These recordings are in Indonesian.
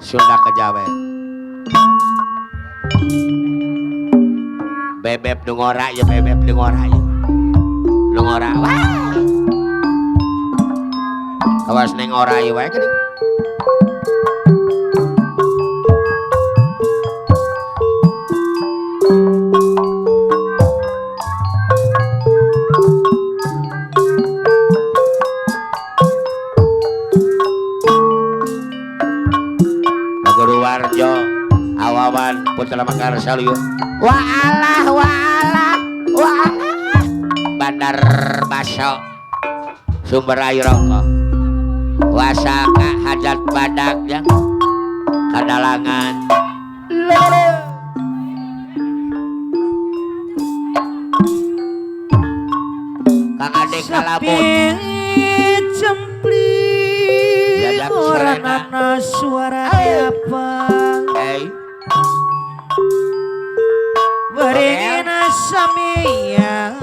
Sunda Kejawen. Bebeb nu ngora ya, bebeb nu ngora ya. Nu ngora wah. Awas neng ora ya wae geuning. Warjo awawan putra Mekar Salyu wa Allah Bandar Baso Sumber Ayu Rongko Wasaka Hajat Badak yang Kadalangan Kang Ade Kalabut Orang suara apa? Hey. Beringin samia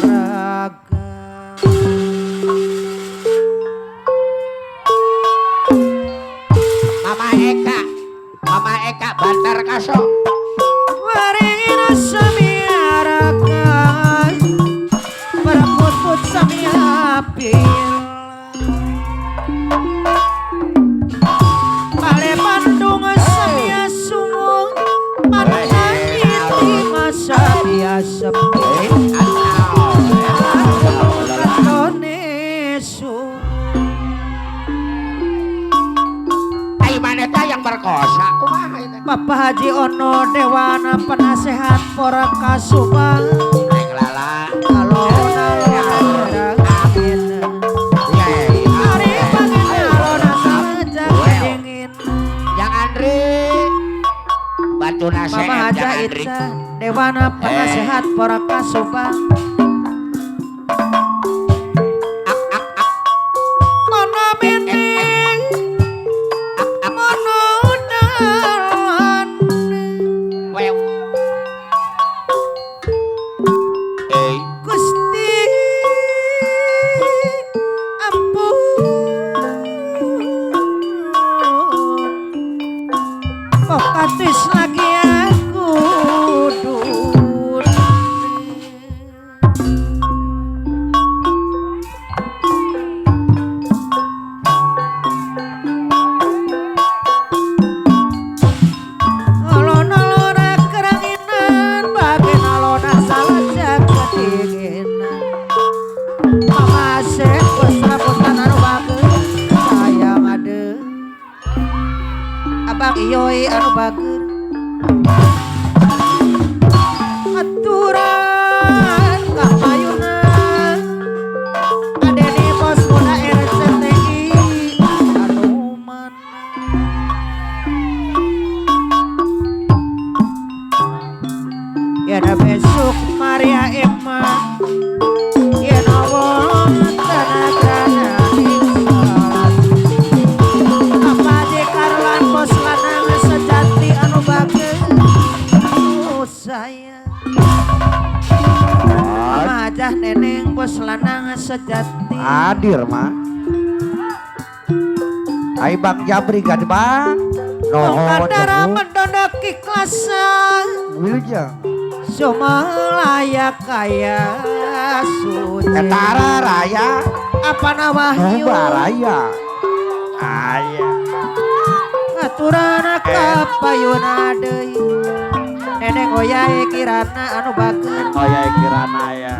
raga. Mama Eka Bantar Kaso. Beringin samia raga. Berputut samia pil. Sepi Ai maneta yang berkosa kumaha itu Bapak Haji Ono Dewana penasehat para Kasubang neng lala kalau amin hari pagi alona saja dingin yang Andri batu nasihat Mama Haja Itza Dewana penasehat para Kasubang Mana mining Mana udalan wew Gusti ampun kok katis lagi aku Yoi anu bager aturan kapayunan ada di pos muda RCTI anu mana ya ada besok Maria Emma ya nawon tenaga Mama aja neneng bos lanang sejati hadir mah Ai Bang Jabri gad Bang Kandara mendodak ikhlasan Wilujeng Semua layak kaya suci Etara Raya apa nawahyu Raya Aya aturan kapayuna deui Neneng oyahe kirana anu bageun Oyahe kirana ya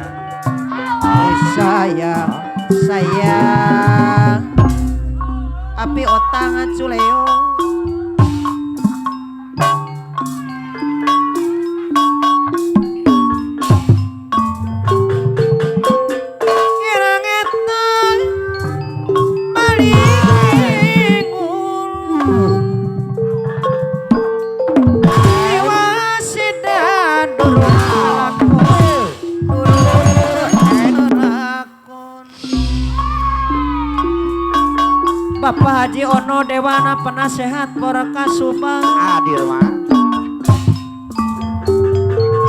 sayang api otangan culeo kirangetan malingun Bapak Haji Ono Dewana penasehat para Kasubang hadir mah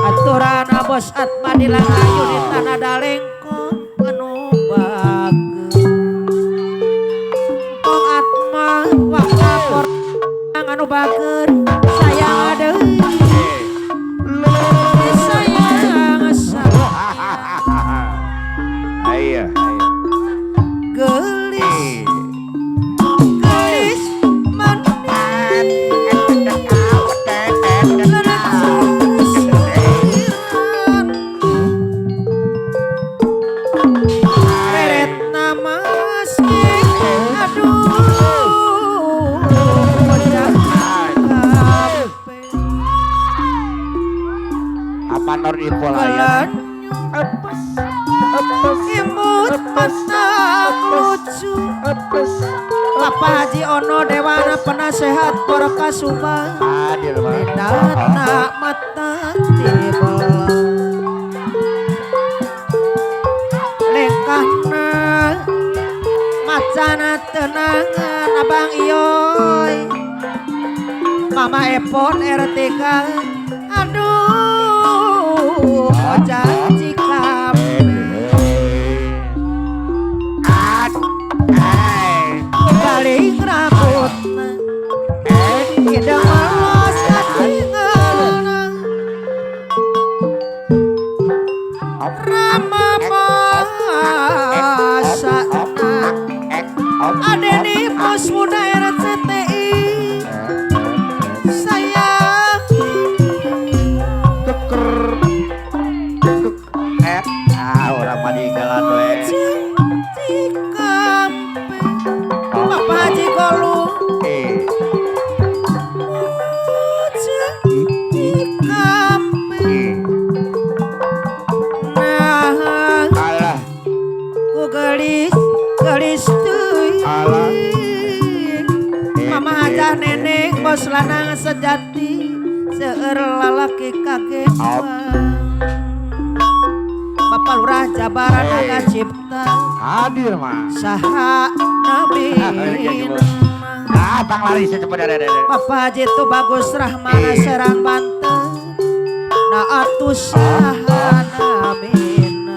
aturan bos Atma Dilangayu di Tanah Dalengkong anu bageus Kong Atma wakaf bager sayang deui sayang Ayo. gelis gelis manis beret nama aduh Apa nor impolaya? imut masak lucu Papa Haji Ono Dewana penasehat para kasubang Hadir mah. dana mata tibelah lengkahna macana tenangan abang iyoy Mama Epon RT aduh janji baling rambutna hidung malas katingalna rama masakna adeni bos muda RCTI sayang Orang maninggalan we. Papa Haji Kolung nah Alah, ku gelis gelis teuing alah. Mama Hajah Neneng bos lanang sejati seueur lalaki kaget Bapak Lurah Jabaran Naga Cipta Hadir mah. saha nabi Bang lari secepat ada. Papa Haji itu bagus Rahmana Serang Banten na atus saha nabina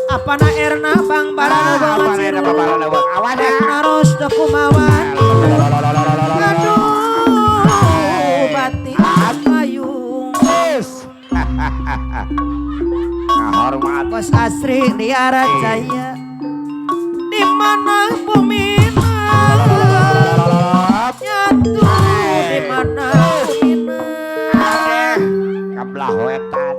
apana erna Bang Barana Apa nih ada bapak lewat? Awas ya. Naros kumawan aduh batik payung Nah, hormat. Bos Asri di Arajaya di mana bumina nyatu di mana bumina Kablah wetan.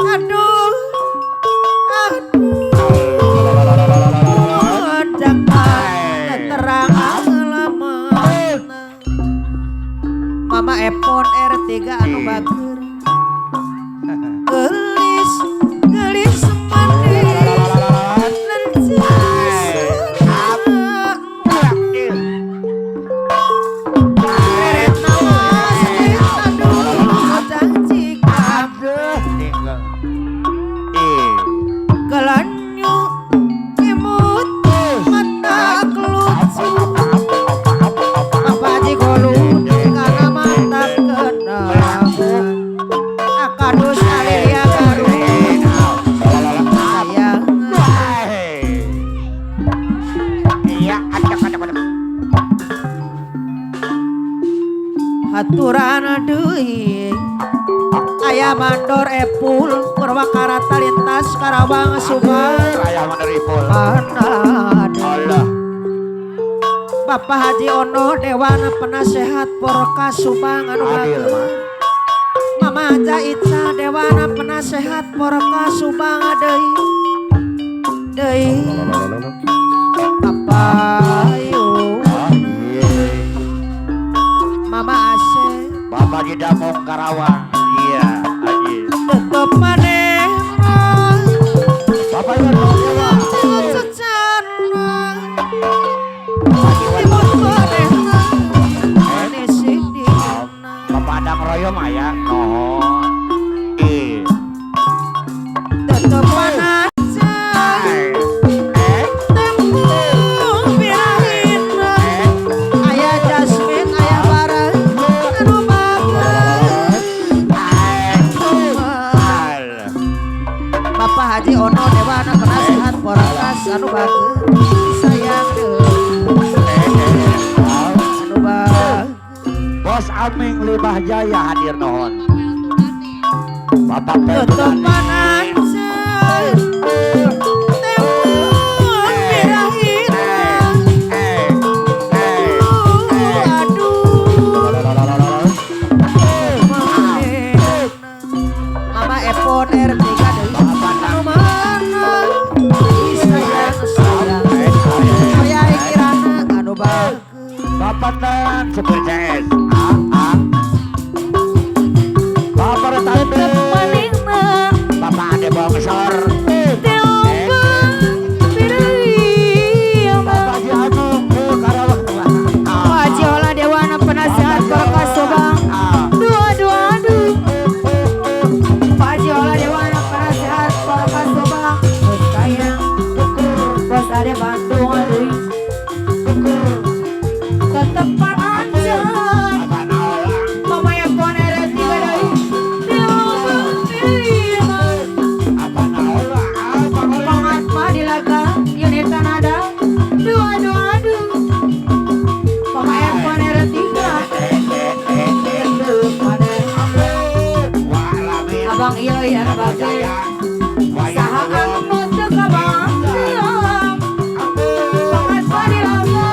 aduh jangan terang lama Mama Epon R3 anu bager gelis gelis manis beret nawas aduh janji galanyu imut mata kelucu Papa Haji Kolung karena mata kenangan akadus alilia karun sayang Iya, acak. haturan deui aya mandor epul Purwakarta lintas Karawang Subang Raya meneripul. mana Allah. Bapak Haji Ono Dewana penasehat Porka Subang anu Hadir mah. bagus Mama Haja Ica Dewana penasehat Porka Subang deui Papa Ayu Mama Asep Bapak di Damong Karawang. Iya, Haji. tetep manehna Bapak yang Jawa. secana imut manehna manis dina Pemadang royo mah ya. tetep panaca tembung pirahina aya Jasmine aya barang anu bagus Bapak Haji Ono Dewana penasehat Porkas anu bagus sayang deui Bos Aming Limbah Jaya hadir nuhun. Bapak tutupan anjen tempun birahina Mama Epon RT deui mana disayang sayang kirana anu bagus Bapak dan Super CS. Bapak Tante. Bapak Ade Bongsor. Bapak Haji Agung Karawang. Pak Haji Olah Dewana Penasehat Korkas Subang. Pak Haji Olah Dewana Penasehat Korkas Subang. Bos sayang, bos Ade Bandung aduh. Ketepan aja. Mama yang poner tiga deui. Pangat mah di laga unitan ada. Aduh. Mama yang poner tiga. Abang iya ya bagus. Saha anu teu kabang. Pangat mah di laga.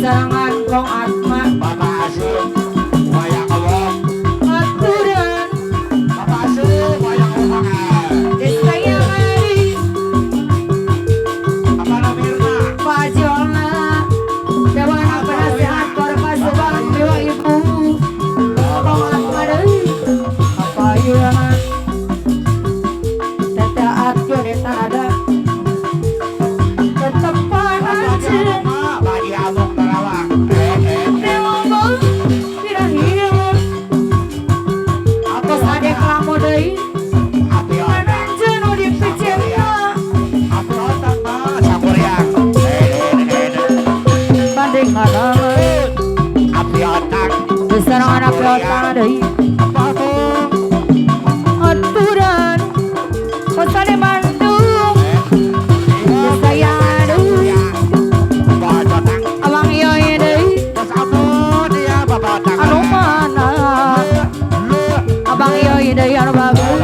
Serangan kong atma Bapak Asyik wayang awong. aturan Bapak Asyik wayang awong. desaya hari Bapak Namirna. Pak Haji Olah Dewana Penasehat Korkas Subang dewa ibu kong atma deui apa ieu tetaat unita ada tetepan anjeun Bagi Abang Karawang. Bos Ade Klamo deui Api otak. anjeun nu dipicirna Api otak mah Sampuriang. banding ngadameun Api otak. diserangan api otak deui Apa tuh? aturan Bos Ade Bandung desaya deui Bapak otak. abang ieu deui Bos Amun ya Bapak otak. anu mana abang ieu deui anu bagus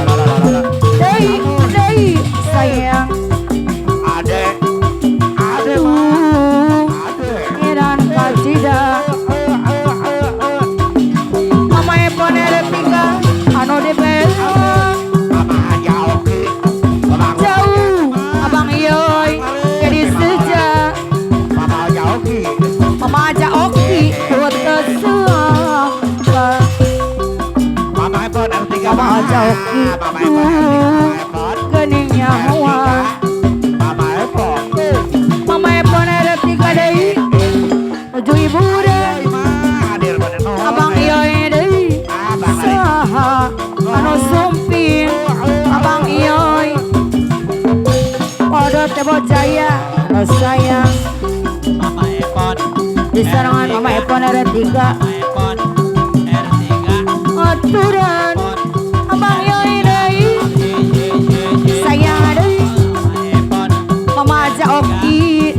deui sayang Ade. Ade mah. Ade. dan kacida Mama Epon tiga anu di besok Mama Haji Oki. Bapak jauh abang iyoy jadi sejak Mama Haji Oki. Mama aja oki buat kesuapa Mama Epon R3. Mama aja oki Mama Epon R3. Mama Epon. geningnya mua Mama Epon. Mama Epon tiga deui nuju ibu deui Hadir pada nuhun. abang iyoy deui Abang Ari. saha anu sumping abang iyoy Podo Tebo Jaya anu sayang Mama Epon. di serangan Mama Epon ada tiga Mama Epon. R3. aturan abang iyoy deui sayang deui Mama Epon. Mama aja oki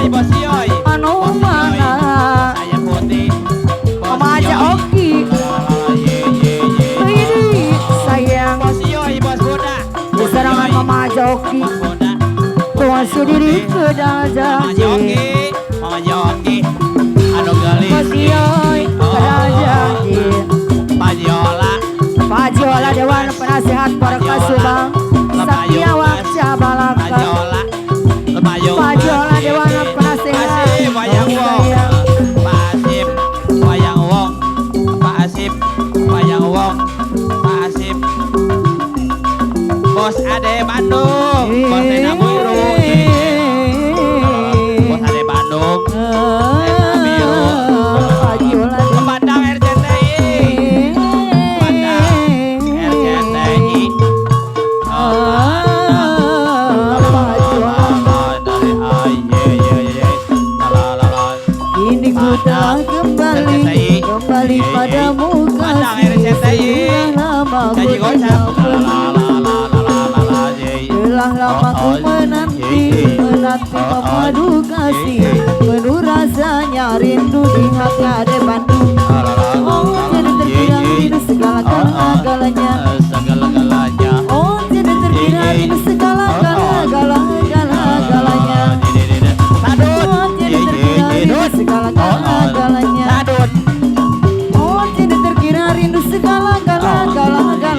Bos Yoy. anu mana Saya putih. Mama aja oki deui sayang Bos Yoy, Bos Bunda. di serangan Mama aja oki Bunda. kuasa diri ke Mama Joki. Mama Joki. Anu gelis. Bos iyoy kerajaan Pak Jola. Pak Haji Olah Dewana Penasehat Korkas Subang Satya Wakca Pak Balaka Jola. Pak Pak Haji Olah Dewana Penasehat Asip wayang wong. Pak Asip wayang wong. Pak Asip wayang wong. Pak Asip Kini ku telah kembali padamu kasih. Sudah lama ku tidak telah lama ku menanti memadu kasih. Penuh rasanya rindu di hati ada Bandung. Oh jadi terkira rindu segala-galanya. Oh jadi terkira rindu segala-galanya. Oh jadi terkira rindu segala-galanya. Oh jadi terkira rindu segala-galanya.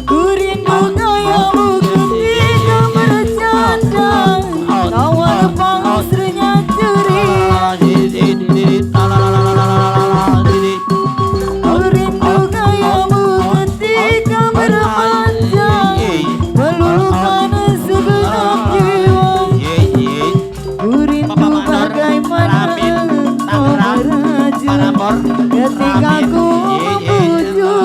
Ku rindu gayamu ketika bercanda, tawa lepang istrinya ceria. Ku rindu gayamu ketika bermanja, meluluhkan segenap jiwa. Ku rindu bagaimana kau merajuk ketika ku memuju.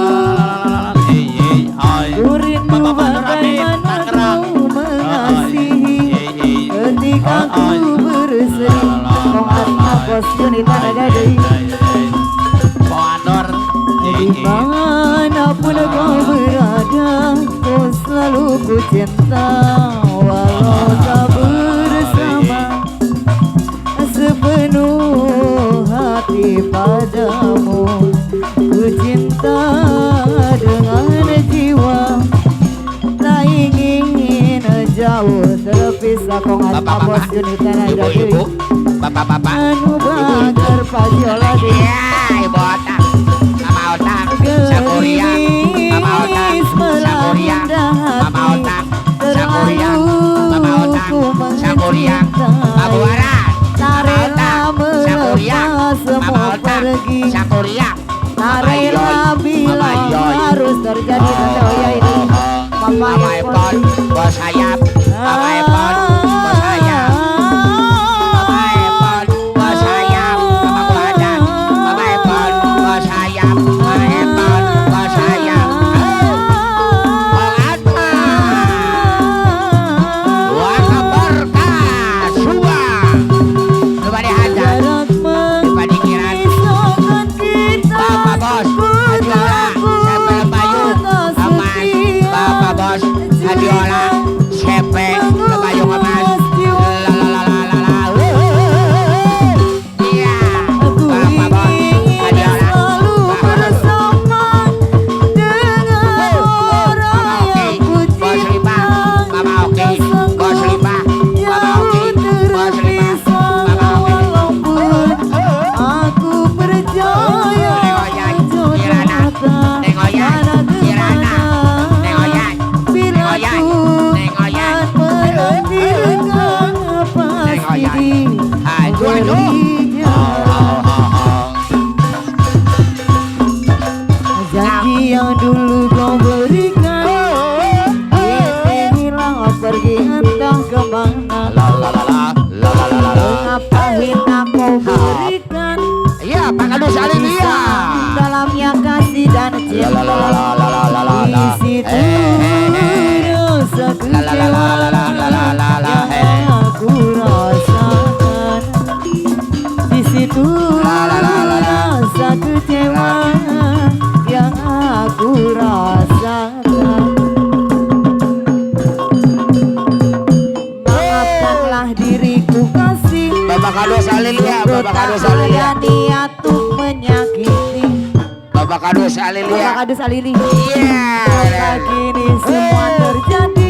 Ku rindu bagaimana kau mengasihi ketika ku bersedih. Kau harta bos Junita Gadai. Dimanapun kau berada, kau selalu ku cinta. Walau tak bersama, sepenuh hati padamu. Ku cinta dengan jiwa, tak ingin jauh terpisah. Kau harta bos Junita Gadai. Ibu-ibu, bapak-bapak, Anu bakar pajola di ibu otak, mama otak, sakuria, mama otak, sakuria, mama otak, sakuria, mama otak, sakuria, Abu Aran, mama otak, sakuria, mama otak, sakuria, Tarela bilang harus terjadi tentunya ini. Mama Epon, bos sayap, Mama Epon, bos sayap. Janji yang dulu kau berikan kini hilang pergi entah kemana. Mengapa hendak kau berikan Pak Kadus Alilia dalamnya kasih dan cinta. Di situ rasa kecewa yang aku rasakan. Di situ rasa kecewa yang aku rasakan. Maafkanlah diriku kasih, Bapak Kadus Alilia, Bapak Kadus ada Alilia, niat untuk menyakiti. Bapak Kadus Alilia. Bapak Kadus Alili. Iya. Kini semua terjadi